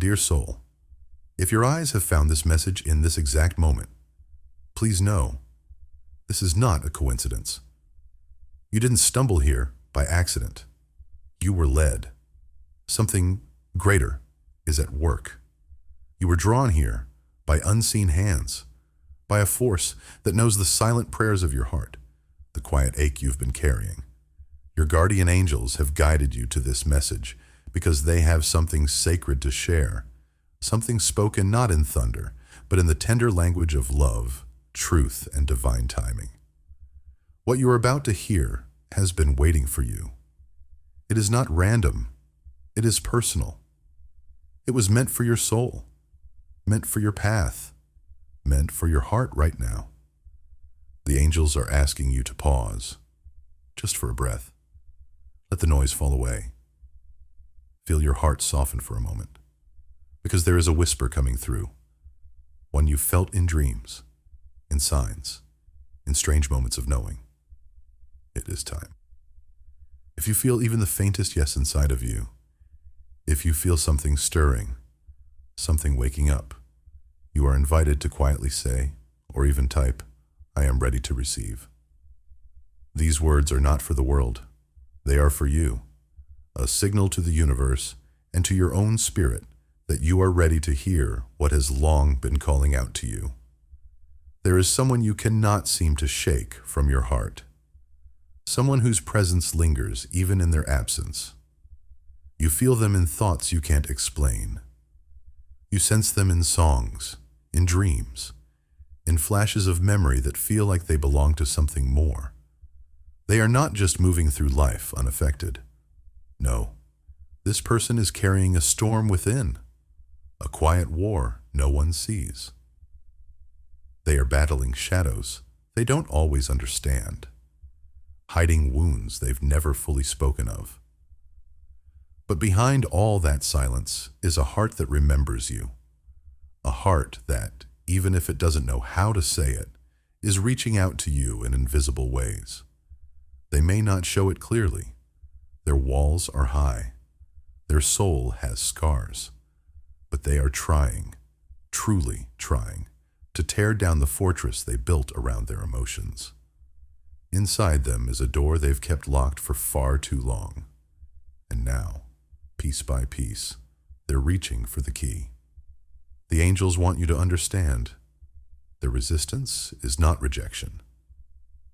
Dear soul, if your eyes have found this message in this exact moment, please know this is not a coincidence. You didn't stumble here by accident. You were led. Something greater is at work. You were drawn here by unseen hands, by a force that knows the silent prayers of your heart, the quiet ache you've been carrying. Your guardian angels have guided you to this message because they have something sacred to share, something spoken not in thunder, but in the tender language of love, truth, and divine timing. What you are about to hear has been waiting for you. It is not random. It is personal. It was meant for your soul, meant for your path, meant for your heart right now. The angels are asking you to pause, just for a breath. Let the noise fall away. Feel your heart soften for a moment, because there is a whisper coming through, one you felt in dreams, in signs, in strange moments of knowing. It is time. If you feel even the faintest yes inside of you, if you feel something stirring, something waking up, you are invited to quietly say, or even type, I am ready to receive. These words are not for the world. They are for you, a signal to the universe and to your own spirit that you are ready to hear what has long been calling out to you. There is someone you cannot seem to shake from your heart, someone whose presence lingers even in their absence. You feel them in thoughts you can't explain. You sense them in songs, in dreams, in flashes of memory that feel like they belong to something more. They are not just moving through life unaffected. No, this person is carrying a storm within, a quiet war no one sees. They are battling shadows they don't always understand, hiding wounds they've never fully spoken of. But behind all that silence is a heart that remembers you, a heart that, even if it doesn't know how to say it, is reaching out to you in invisible ways. They may not show it clearly. Their walls are high. Their soul has scars. But they are trying, truly trying, to tear down the fortress they built around their emotions. Inside them is a door they've kept locked for far too long. And now, piece by piece, they're reaching for the key. The angels want you to understand. Their resistance is not rejection.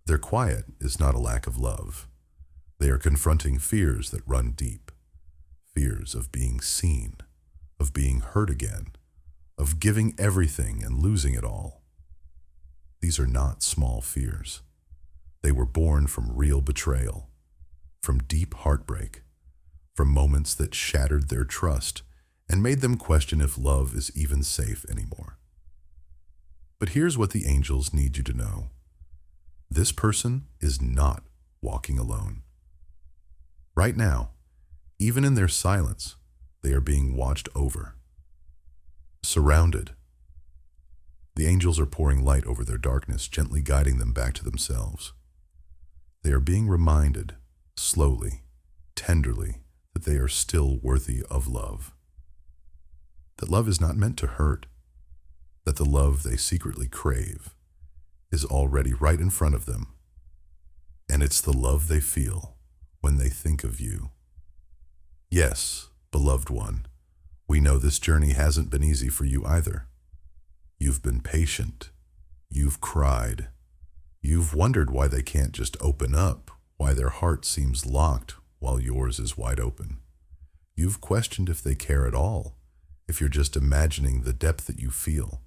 Their quiet is not a lack of love. They are confronting fears that run deep. Fears of being seen, of being hurt again, of giving everything and losing it all. These are not small fears. They were born from real betrayal, from deep heartbreak, from moments that shattered their trust and made them question if love is even safe anymore. But here's what the angels need you to know. This person is not walking alone. Right now, even in their silence, they are being watched over, surrounded. The angels are pouring light over their darkness, gently guiding them back to themselves. They are being reminded, slowly, tenderly, that they are still worthy of love. That love is not meant to hurt, that the love they secretly crave is already right in front of them, and it's the love they feel when they think of you. Yes, beloved one, we know this journey hasn't been easy for you either. You've been patient, you've cried, you've wondered why they can't just open up, why their heart seems locked while yours is wide open. You've questioned if they care at all, if you're just imagining the depth that you feel.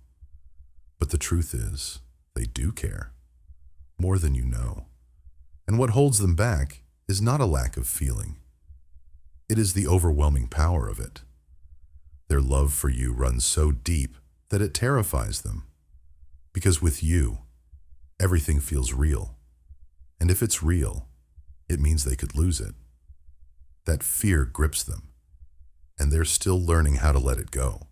But the truth is, they do care, more than you know. And what holds them back is not a lack of feeling. It is the overwhelming power of it. Their love for you runs so deep that it terrifies them. Because with you, everything feels real. And if it's real, it means they could lose it. That fear grips them, and they're still learning how to let it go.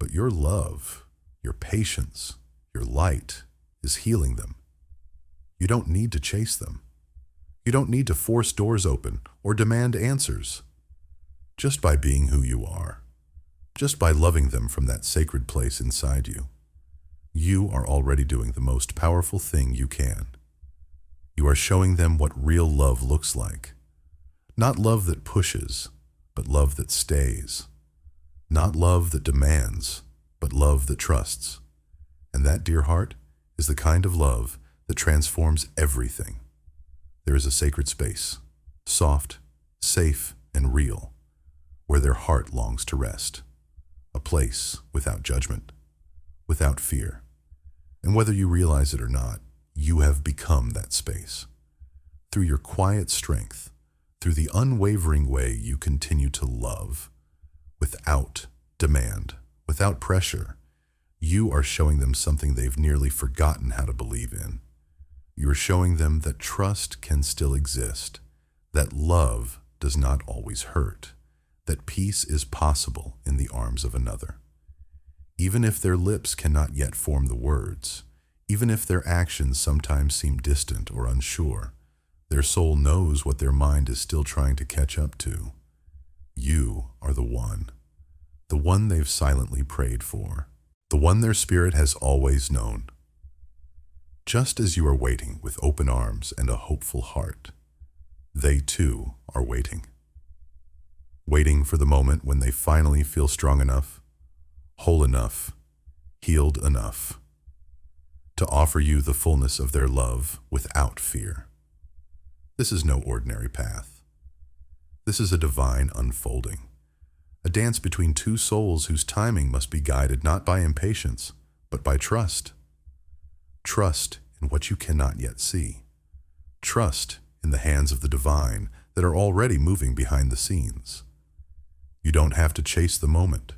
But your love, your patience, your light is healing them. You don't need to chase them. You don't need to force doors open or demand answers. Just by being who you are, Just by loving them from that sacred place inside you, you are already doing the most powerful thing you can. You are showing them what real love looks like. Not love that pushes, but love that stays. Not love that demands, but love that trusts. And that, dear heart, is the kind of love that transforms everything. There is a sacred space, soft, safe, and real, where their heart longs to rest. A place without judgment, without fear. And whether you realize it or not, you have become that space. Through your quiet strength, through the unwavering way you continue to love, without demand, without pressure, you are showing them something they've nearly forgotten how to believe in. You are showing them that trust can still exist, that love does not always hurt, that peace is possible in the arms of another. Even if their lips cannot yet form the words, even if their actions sometimes seem distant or unsure, their soul knows what their mind is still trying to catch up to. You are the one they've silently prayed for, the one their spirit has always known. Just as you are waiting with open arms and a hopeful heart, they too are waiting. Waiting for the moment when they finally feel strong enough, whole enough, healed enough, to offer you the fullness of their love without fear. This is no ordinary path. This is a divine unfolding, a dance between two souls whose timing must be guided not by impatience, but by trust. Trust in what you cannot yet see. Trust in the hands of the divine that are already moving behind the scenes. You don't have to chase the moment.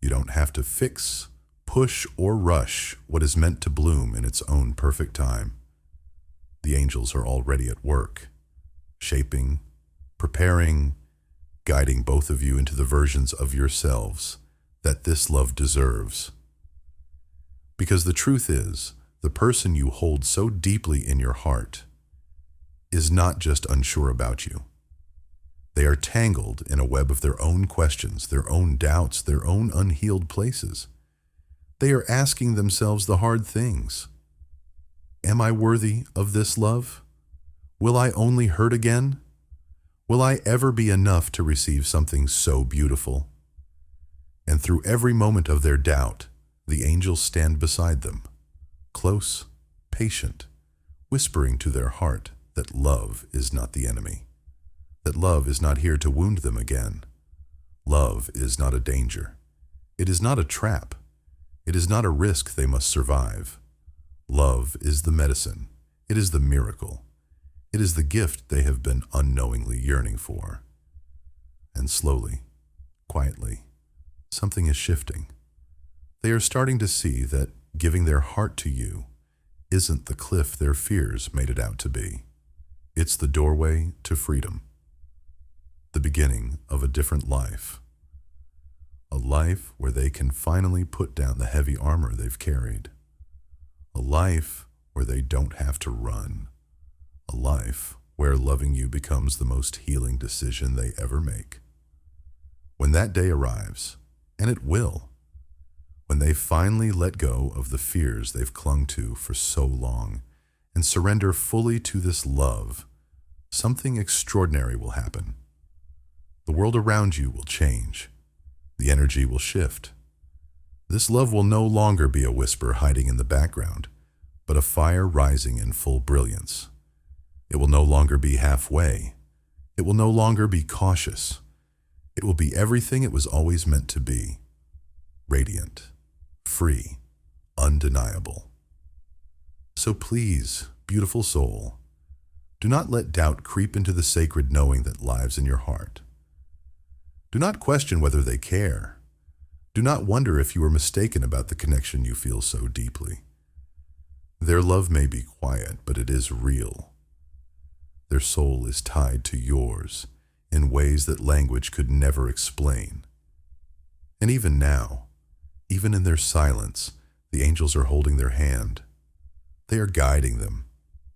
You don't have to fix, push, or rush what is meant to bloom in its own perfect time. The angels are already at work, shaping, preparing, guiding both of you into the versions of yourselves that this love deserves. Because the truth is, the person you hold so deeply in your heart is not just unsure about you. They are tangled in a web of their own questions, their own doubts, their own unhealed places. They are asking themselves the hard things. Am I worthy of this love? Will I only hurt again? Will I ever be enough to receive something so beautiful? And through every moment of their doubt, the angels stand beside them, close, patient, whispering to their heart that love is not the enemy, that love is not here to wound them again. Love is not a danger. It is not a trap. It is not a risk they must survive. Love is the medicine. It is the miracle. It is the gift they have been unknowingly yearning for. And slowly, quietly, something is shifting. They are starting to see that giving their heart to you isn't the cliff their fears made it out to be. It's the doorway to freedom, the beginning of a different life, a life where they can finally put down the heavy armor they've carried, a life where they don't have to run, a life where loving you becomes the most healing decision they ever make. When that day arrives, and it will, when they finally let go of the fears they've clung to for so long and surrender fully to this love, something extraordinary will happen. The world around you will change. The energy will shift. This love will no longer be a whisper hiding in the background, but a fire rising in full brilliance. It will no longer be halfway. It will no longer be cautious. It will be everything it was always meant to be. Radiant, free, undeniable. So please, beautiful soul, do not let doubt creep into the sacred knowing that lives in your heart. Do not question whether they care. Do not wonder if you are mistaken about the connection you feel so deeply. Their love may be quiet, but it is real. Their soul is tied to yours in ways that language could never explain. And even now, even in their silence, the angels are holding their hand. They are guiding them,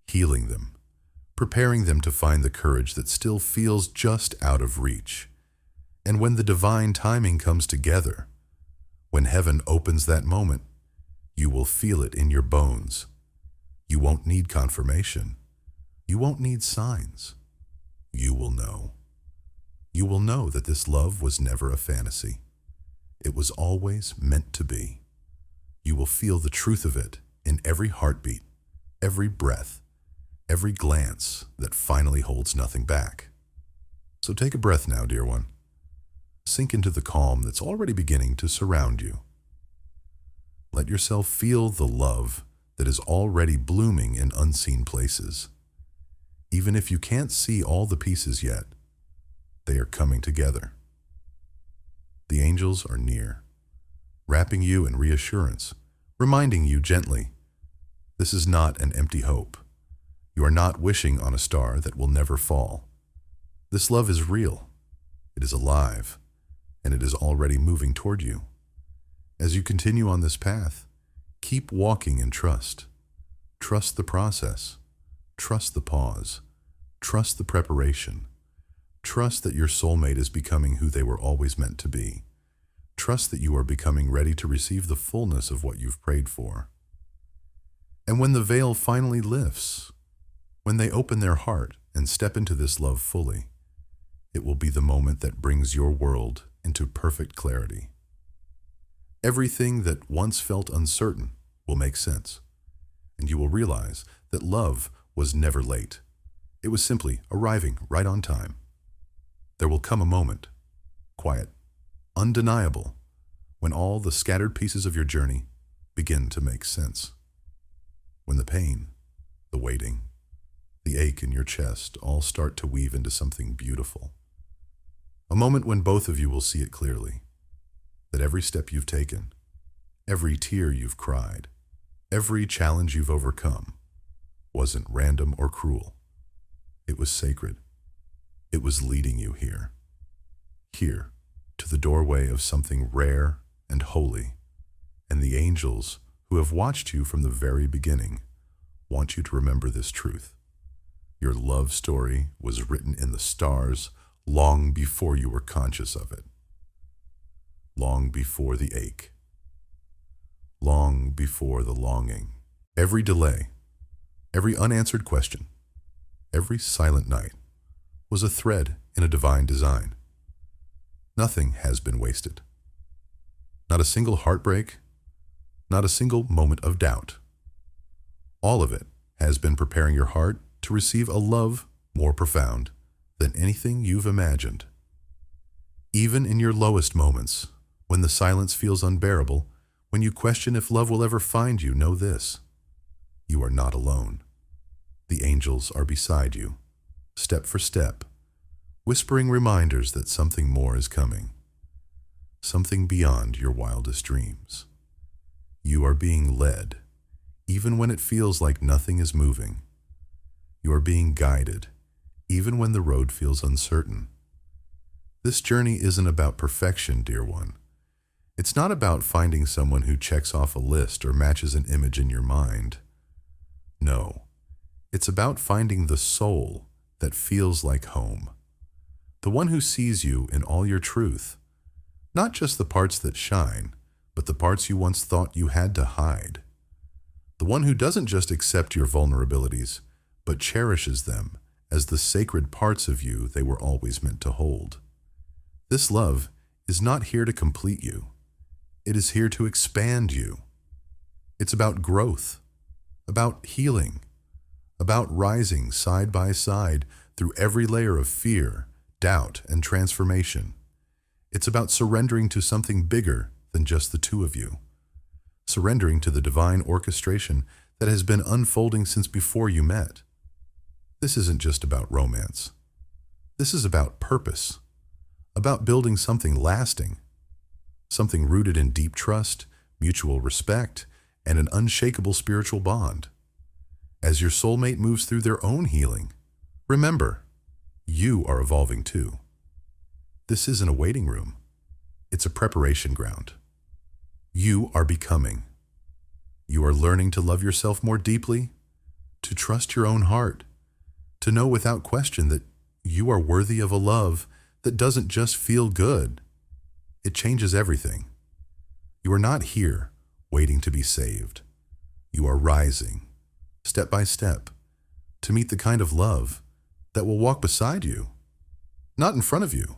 healing them, preparing them to find the courage that still feels just out of reach. And when the divine timing comes together, when heaven opens that moment, you will feel it in your bones. You won't need confirmation. You won't need signs. You will know. You will know that this love was never a fantasy. It was always meant to be. You will feel the truth of it in every heartbeat, every breath, every glance that finally holds nothing back. So take a breath now, dear one. Sink into the calm that's already beginning to surround you. Let yourself feel the love that is already blooming in unseen places. Even if you can't see all the pieces yet, they are coming together. The angels are near, wrapping you in reassurance, reminding you gently, this is not an empty hope. You are not wishing on a star that will never fall. This love is real, it is alive, and it is already moving toward you. As you continue on this path, keep walking in trust. Trust the process. Trust the pause. Trust the preparation. Trust that your soulmate is becoming who they were always meant to be. Trust that you are becoming ready to receive the fullness of what you've prayed for. And when the veil finally lifts, when they open their heart and step into this love fully, it will be the moment that brings your world into perfect clarity. Everything that once felt uncertain will make sense, and you will realize that love was never late. It was simply arriving right on time. There will come a moment, quiet, undeniable, when all the scattered pieces of your journey begin to make sense. When the pain, the waiting, the ache in your chest all start to weave into something beautiful. A moment when both of you will see it clearly, that every step you've taken, every tear you've cried, every challenge you've overcome wasn't random or cruel. It was sacred. It was leading you here. Here, to the doorway of something rare and holy. And the angels who have watched you from the very beginning want you to remember this truth. Your love story was written in the stars long before you were conscious of it. Long before the ache. Long before the longing. Every delay, every unanswered question, every silent night was a thread in a divine design. Nothing has been wasted. Not a single heartbreak, not a single moment of doubt. All of it has been preparing your heart to receive a love more profound than anything you've imagined. Even in your lowest moments, when the silence feels unbearable, when you question if love will ever find you, know this: you are not alone. The angels are beside you, step for step, whispering reminders that something more is coming, something beyond your wildest dreams. You are being led, even when it feels like nothing is moving. You are being guided, even when the road feels uncertain. This journey isn't about perfection, dear one. It's not about finding someone who checks off a list or matches an image in your mind. No, it's about finding the soul that feels like home. The one who sees you in all your truth, not just the parts that shine, but the parts you once thought you had to hide. The one who doesn't just accept your vulnerabilities, but cherishes them as the sacred parts of you they were always meant to hold. This love is not here to complete you. It is here to expand you. It's about growth, about healing, about rising side by side through every layer of fear, doubt, and transformation. It's about surrendering to something bigger than just the two of you. Surrendering to the divine orchestration that has been unfolding since before you met. This isn't just about romance. This is about purpose, about building something lasting, something rooted in deep trust, mutual respect, and an unshakable spiritual bond. As your soulmate moves through their own healing, remember, you are evolving too. This isn't a waiting room. It's a preparation ground. You are becoming. You are learning to love yourself more deeply, to trust your own heart, to know without question that you are worthy of a love that doesn't just feel good. It changes everything. You are not here waiting to be saved. You are rising, step by step, to meet the kind of love that will walk beside you, not in front of you,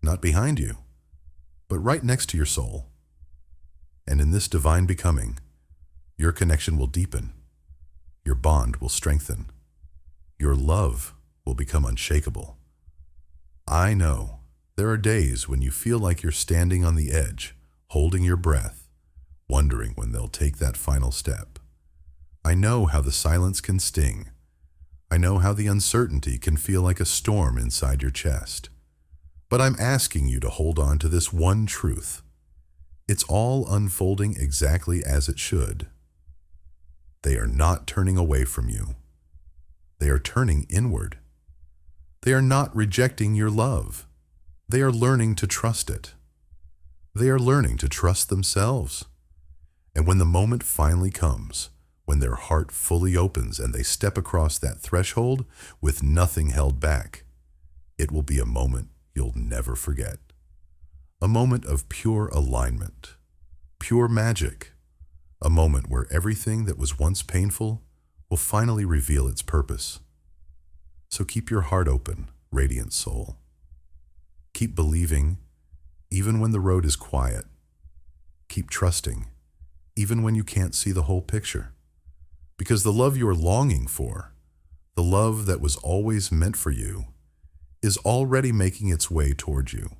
not behind you, but right next to your soul. And in this divine becoming, your connection will deepen, your bond will strengthen, your love will become unshakable. I know there are days when you feel like you're standing on the edge, holding your breath, wondering when they'll take that final step. I know how the silence can sting. I know how the uncertainty can feel like a storm inside your chest. But I'm asking you to hold on to this one truth. It's all unfolding exactly as it should. They are not turning away from you. They are turning inward. They are not rejecting your love. They are learning to trust it. They are learning to trust themselves. And when the moment finally comes, when their heart fully opens and they step across that threshold with nothing held back, it will be a moment you'll never forget. A moment of pure alignment, pure magic, a moment where everything that was once painful will finally reveal its purpose. So keep your heart open, radiant soul. Keep believing, even when the road is quiet. Keep trusting, even when you can't see the whole picture. Because the love you are longing for, the love that was always meant for you, is already making its way towards you.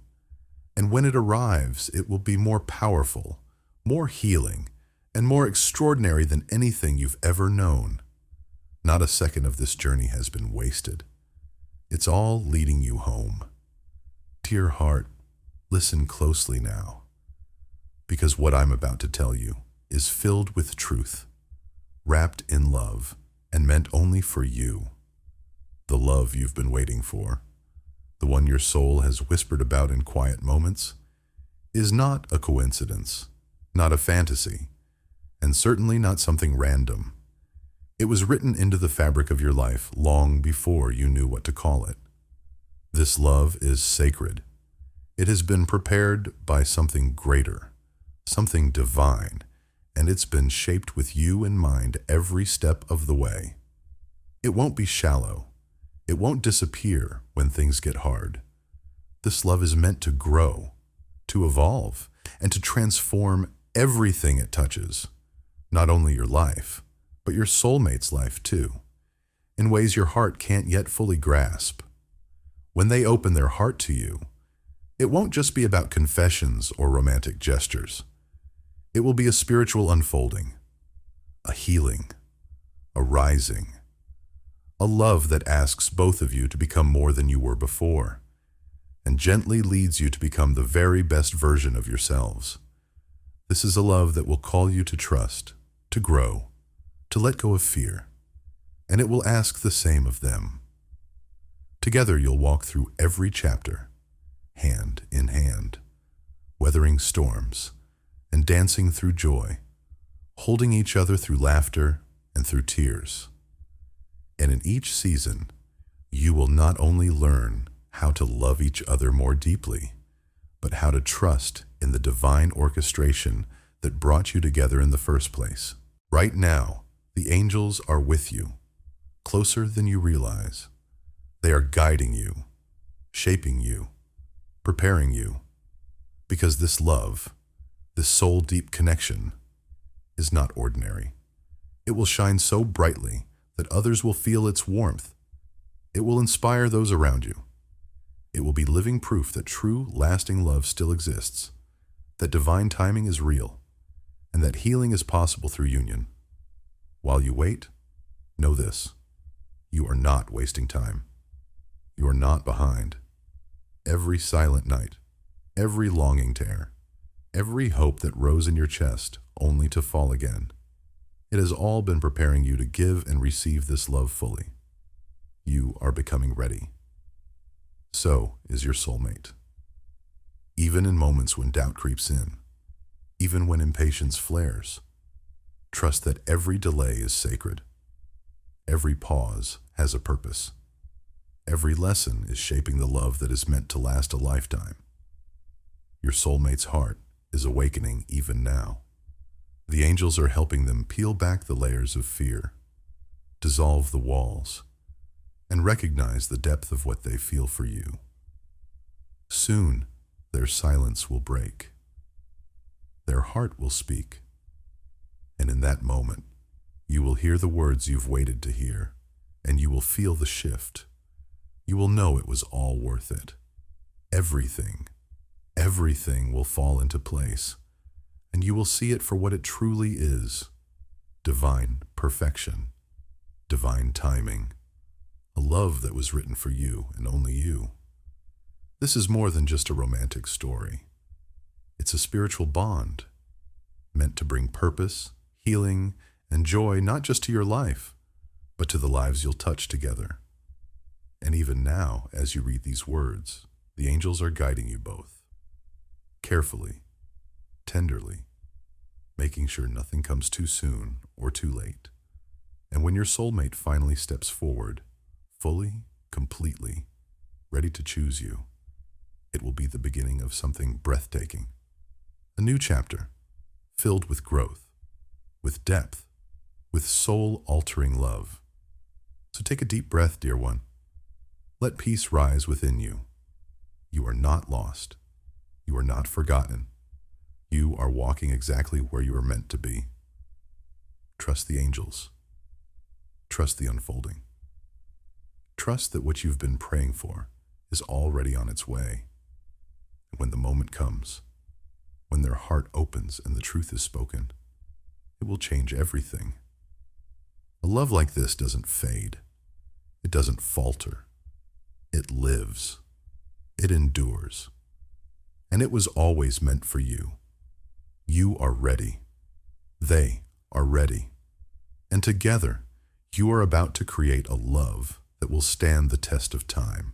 And when it arrives, it will be more powerful, more healing, and more extraordinary than anything you've ever known. Not a second of this journey has been wasted. It's all leading you home. Dear heart, listen closely now, because what I'm about to tell you is filled with truth, wrapped in love, and meant only for you. The love you've been waiting for, the one your soul has whispered about in quiet moments, is not a coincidence, not a fantasy, and certainly not something random. It was written into the fabric of your life long before you knew what to call it. This love is sacred. It has been prepared by something greater, something divine, and it's been shaped with you in mind every step of the way. It won't be shallow. It won't disappear when things get hard. This love is meant to grow, to evolve, and to transform everything it touches. Not only your life, but your soulmate's life too, in ways your heart can't yet fully grasp. When they open their heart to you, it won't just be about confessions or romantic gestures. It will be a spiritual unfolding, a healing, a rising, a love that asks both of you to become more than you were before, and gently leads you to become the very best version of yourselves. This is a love that will call you to trust, to grow, to let go of fear, and it will ask the same of them. Together you'll walk through every chapter, hand in hand, weathering storms and dancing through joy, holding each other through laughter and through tears. And in each season, you will not only learn how to love each other more deeply, but how to trust in the divine orchestration that brought you together in the first place. Right now, the angels are with you, closer than you realize. They are guiding you, shaping you, preparing you, because this love, this soul-deep connection, is not ordinary. It will shine so brightly that others will feel its warmth. It will inspire those around you. It will be living proof that true, lasting love still exists, that divine timing is real, and that healing is possible through union. While you wait, know this: you are not wasting time. You are not behind. Every silent night, every longing tear, every hope that rose in your chest only to fall again, it has all been preparing you to give and receive this love fully. You are becoming ready. So is your soulmate. Even in moments when doubt creeps in, even when impatience flares, trust that every delay is sacred. Every pause has a purpose. Every lesson is shaping the love that is meant to last a lifetime. Your soulmate's heart is awakening even now. The angels are helping them peel back the layers of fear, dissolve the walls, and recognize the depth of what they feel for you. Soon, their silence will break. Their heart will speak. And in that moment, you will hear the words you've waited to hear, and you will feel the shift. You will know it was all worth it. Everything will fall into place, and you will see it for what it truly is: divine perfection, divine timing, a love that was written for you and only you. This is more than just a romantic story. It's a spiritual bond, meant to bring purpose, healing, and joy not just to your life, but to the lives you'll touch together. And even now, as you read these words, the angels are guiding you both, carefully, tenderly, making sure nothing comes too soon or too late. And when your soulmate finally steps forward, fully, completely, ready to choose you, it will be the beginning of something breathtaking. A new chapter, filled with growth, with depth, with soul-altering love. So take a deep breath, dear one. Let peace rise within you. You are not lost. You are not forgotten. You are walking exactly where you are meant to be. Trust the angels. Trust the unfolding. Trust that what you've been praying for is already on its way. And when the moment comes, when their heart opens and the truth is spoken, it will change everything. A love like this doesn't fade. It doesn't falter. It lives. It endures. And it was always meant for you. You are ready. They are ready. And together, you are about to create a love that will stand the test of time.